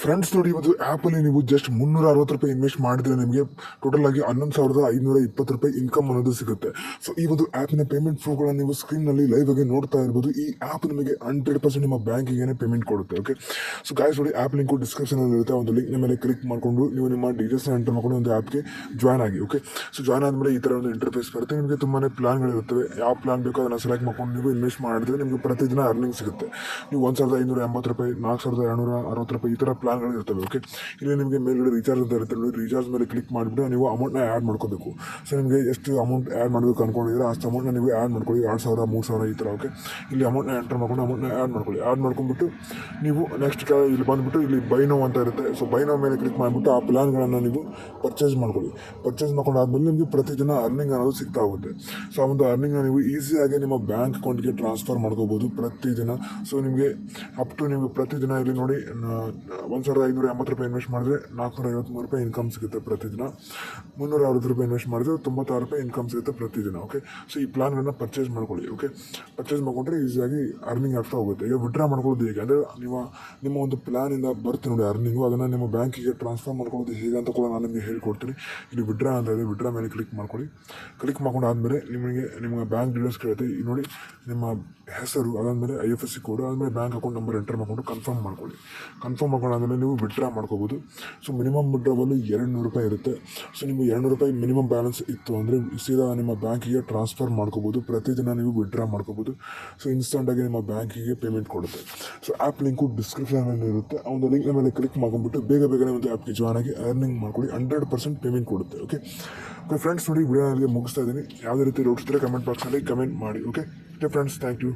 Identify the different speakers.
Speaker 1: Friends ನೋಡಿ, ಒಂದು ಆ್ಯಪಲ್ಲಿ ನೀವು ಜಸ್ಟ್ ₹360 ಇನ್ವೆಸ್ಟ್ ಮಾಡಿದ್ರೆ ನಿಮಗೆ ಟೋಟಲ್ ಆಗಿ ₹11,520 ಇನ್ಕಮ್ ಅನ್ನೋದು ಸಿಗುತ್ತೆ. ಸೊ ಈ ಒಂದು ಆ್ಯಪಿನ ಪೇಮೆಂಟ್ ಫ್ಲೋಗಳನ್ನು ನೀವು ಸ್ಕ್ರೀನ್ನಲ್ಲಿ ಲೈವ್ ಆಗಿ ನೋಡ್ತಾ ಇರ್ಬೋದು. ಈ ಆ್ಯಪ್ ನಿಮಗೆ 100% ನಿಮ್ಮ ಬ್ಯಾಂಕಿಗೆ ಪೇಮೆಂಟ್ ಕೊಡುತ್ತೆ. ಓಕೆ, ಸೊ ಗಾಯ್ಸ್ ನೋಡಿ, ಆ್ಯಪ್ ಲಿಂಕು ಡಿಸ್ಕ್ರಿಪ್ಷನಲ್ಲಿ ಇರುತ್ತೆ. ಒಂದು ಲಿಂಕ್ನ ಮೇಲೆ ಕ್ಲಿಕ್ ಮಾಡಿಕೊಂಡು ನೀವು ನಿಮ್ಮ ಡೀಟೇಲ್ಸ್ನ ಎಂಟರ್ ಮಾಡ್ಕೊಂಡು ಒಂದು ಆ್ಯಪ್ಗೆ ಜಾಯ್ನ್ ಆಗಿ. ಓಕೆ, ಸೊ ಜಾಯ್ನ್ ಆದಮೇಲೆ ಈ ಥರ ಒಂದು ಇಂಟರ್ಫೇಸ್ ಬರುತ್ತೆ. ನಿಮಗೆ ತುಂಬಾ ಪ್ಲಾನ್ಗಳಿರುತ್ತವೆ. ಯಾವ ಪ್ಲಾನ್ ಬೇಕೋ ಅದನ್ನು ಸೆಲೆಕ್ಟ್ ಮಾಡ್ಕೊಂಡು ನೀವು ಇನ್ವೆಸ್ಟ್ ಮಾಡಿದ್ರೆ ನಿಮಗೆ ಪ್ರತಿದಿನ ಅರ್ನಿಂಗ್ ಸಿಗುತ್ತೆ. ನೀವು ₹1,580, ₹4,260 ಈ ಥರ ಪ್ಲಾನ್ಗಳು ಇರ್ತವೆ. ಓಕೆ, ಇಲ್ಲಿ ನಿಮಗೆ ಮೇಲ್ಗಡೆ ರೀಚಾರ್ಜ್ ಅಂತ ಇರುತ್ತೆ ನೋಡಿ. ರೀಚಾರ್ಜ್ ಮೇಲೆ ಕ್ಲಿಕ್ ಮಾಡಿಬಿಟ್ಟು ನೀವು ಅಮೌಂಟ್ನ ಆ್ಯಡ್ ಮಾಡ್ಕೋಬೇಕು. ಸೊ ನಿಮಗೆ ಎಷ್ಟು ಅಮೌಂಟ್ ಆ್ಯಡ್ ಮಾಡಬೇಕು ಅಂದ್ಕೊಂಡಿದ್ರೆ ಅಷ್ಟು ಅಮೌಂಟ್ನ ನೀವು ಆ್ಯಡ್ ಮಾಡ್ಕೊಳ್ಳಿ. 2,000, 3,000 ಈ ಥರ. ಓಕೆ, ಇಲ್ಲಿ ಅಮೌಂಟ್ನ ಎಂಟರ್ ಮಾಡ್ಕೊಂಡು ಅಮೌಂಟ್ನ ಆ್ಯಡ್ ಮಾಡ್ಕೊಳ್ಳಿ. ಆ್ಯಡ್ ಮಾಡ್ಕೊಂಡ್ಬಿಟ್ಟು ನೀವು ನೆಕ್ಸ್ಟ್ ಇಲ್ಲಿ ಬಂದುಬಿಟ್ಟು ಇಲ್ಲಿ ಬೈ ನೌ ಅಂತ ಇರುತ್ತೆ. ಸೊ ಬೈ ನೌ ಮೇಲೆ ಕ್ಲಿಕ್ ಮಾಡಿಬಿಟ್ಟು ಆ ಪ್ಲಾನ್ಗಳನ್ನು ನೀವು ಪರ್ಚೇಸ್ ಮಾಡ್ಕೊಳ್ಳಿ. ಪರ್ಚೇಸ್ ಮಾಡ್ಕೊಂಡಾದ್ಮೇಲೆ ನಿಮಗೆ ಪ್ರತಿದಿನ ಅರ್ನಿಂಗ್ ಅನ್ನೋದು ಸಿಗ್ತಾ ಹೋಗುತ್ತೆ. ಸೊ ಆ ಒಂದು ಅರ್ನಿಂಗ್ನ ನೀವು ಈಸಿಯಾಗಿ ನಿಮ್ಮ ಬ್ಯಾಂಕ್ ಅಕೌಂಟ್ಗೆ ಟ್ರಾನ್ಸ್ಫರ್ ಮಾಡ್ಕೋಬೋದು ಪ್ರತಿದಿನ. ಸೊ ನಿಮಗೆ ಅಪ್ ಟು ನಿಮಗೆ ಪ್ರತಿದಿನ ಇಲ್ಲಿ ನೋಡಿ ₹1,580 ಇನ್ವೆಸ್ಟ್ ಮಾಡಿದ್ರೆ ₹453 ಇನ್ಕಮ್ ಸಿಗುತ್ತೆ ಪ್ರತಿದಿನ. ₹360 ಇನ್ವೆಸ್ಟ್ ಮಾಡಿದ್ರೆ ₹96 ಇನ್ಕಮ್ ಸಿಗುತ್ತೆ ಪ್ರತಿದಿನ. ಓಕೆ, ಸೊ ಈ ಪ್ಲಾನ್ಗಳನ್ನ ಪರ್ಚೇಸ್ ಮಾಡ್ಕೊಳ್ಳಿ. ಓಕೆ, ಪರ್ಚೇಸ್ ಮಾಡಿಕೊಂಡ್ರೆ ಈಸಿಯಾಗಿ ಅರ್ನಿಂಗ್ ಆಗ್ತಾ ಹೋಗುತ್ತೆ. ಈಗ ವಿಡ್ರಾ ಮಾಡ್ಕೊಳ್ಳೋದು ಹೇಗೆ ಅಂದರೆ ನಿಮ್ಮ ಒಂದು ಪ್ಲಾನಿಂದ ಬರುತ್ತೆ ನೋಡಿ ಅರ್ನಿಂಗು, ಅದನ್ನು ನಿಮ್ಮ ಬ್ಯಾಂಕಿಗೆ ಟ್ರಾನ್ಸ್ಫರ್ ಮಾಡ್ಕೊಳ್ಳೋದು ಹೇಗೆ ಅಂತ ಕೂಡ ನಾನು ನಿಮಗೆ ಹೇಳ್ಕೊಡ್ತೀನಿ. ಇಲ್ಲಿ ವಿಡ್ರಾ ಅಂತ ಇದೆ, ವಿಡ್ರಾ ಮೇಲೆ ಕ್ಲಿಕ್ ಮಾಡ್ಕೊಳ್ಳಿ. ಕ್ಲಿಕ್ ಮಾಡ್ಕೊಂಡಾದ್ಮೇಲೆ ನಿಮ್ಮ ಬ್ಯಾಂಕ್ ಡೀಟೇಲ್ಸ್ ಕೇಳುತ್ತೆ. ನೋಡಿ, ನಿಮ್ಮ ಹೆಸರು, ಅದಾದಮೇಲೆ IFSC ಕೋಡು, ಆದಮೇಲೆ ಬ್ಯಾಂಕ್ ಅಕೌಂಟ್ ನಂಬರ್ ಎಂಟರ್ ಮಾಡಿಕೊಂಡು ಕನ್ಫರ್ಮ್ ಮಾಡ್ಕೊಳ್ಳಿ. ಕನ್ಫರ್ಮ್ ಮಾಡ್ಕೊಂಡಾದ್ಮೇಲೆ ನೀವು ವಿಡ್ರಾ ಮಾಡ್ಕೋಬೋದು. ಸೊ ಮಿನಿಮಮ್ ವಿಡ್ರಾವಲ್ಲಿ ₹200 ಇರುತ್ತೆ. ಸೊ ನಿಮಗೆ ₹200 ಮಿನಿಮಮ್ ಬ್ಯಾಲೆನ್ಸ್ ಇತ್ತು ಅಂದರೆ ಸೀದಾ ನಿಮ್ಮ ಬ್ಯಾಂಕಿಗೆ ಟ್ರಾನ್ಸ್ಫರ್ ಮಾಡ್ಕೋಬೋದು. ಪ್ರತಿದಿನ ನೀವು ವಿಡ್ರಾ ಮಾಡ್ಕೋಬೋದು. ಸೊ ಇನ್ಸ್ಟಂಟಾಗಿ ನಿಮ್ಮ ಬ್ಯಾಂಕಿಗೆ ಪೇಮೆಂಟ್ ಕೊಡುತ್ತೆ. ಸೊ ಆ್ಯಪ್ ಲಿಂಕು ಡಿಸ್ಕ್ರಿಪ್ಷನಲ್ಲಿ ಇರುತ್ತೆ. ಆ ಒಂದು ಲಿಂಕ್ನ ಮೇಲೆ ಕ್ಲಿಕ್ ಮಾಡ್ಕೊಂಡ್ಬಿಟ್ಟು ಬೇಗನೆ ಒಂದು ಆ್ಯಪ್ಗೆ ಜಾಯ್ನ್ ಆಗಿ ಅರ್ನಿಂಗ್ ಮಾಡ್ಕೊಳ್ಳಿ. 100% ಪೇಮೆಂಟ್ ಕೊಡುತ್ತೆ. ಓಕೆ ಫ್ರೆಂಡ್ಸ್ ನೋಡಿ, ವಿಡಿಯೋನಲ್ಲಿ ಮುಗಿಸ್ತಾ ಇದ್ದೀನಿ. ಯಾವುದೇ ರೀತಿ ಡೌಟ್ಸ್ ಇದ್ದರೆ ಕಮೆಂಟ್ ಬಾಕ್ಸ್ನಲ್ಲಿ ಕಮೆಂಟ್ ಮಾಡಿ. Okay friends, thank you.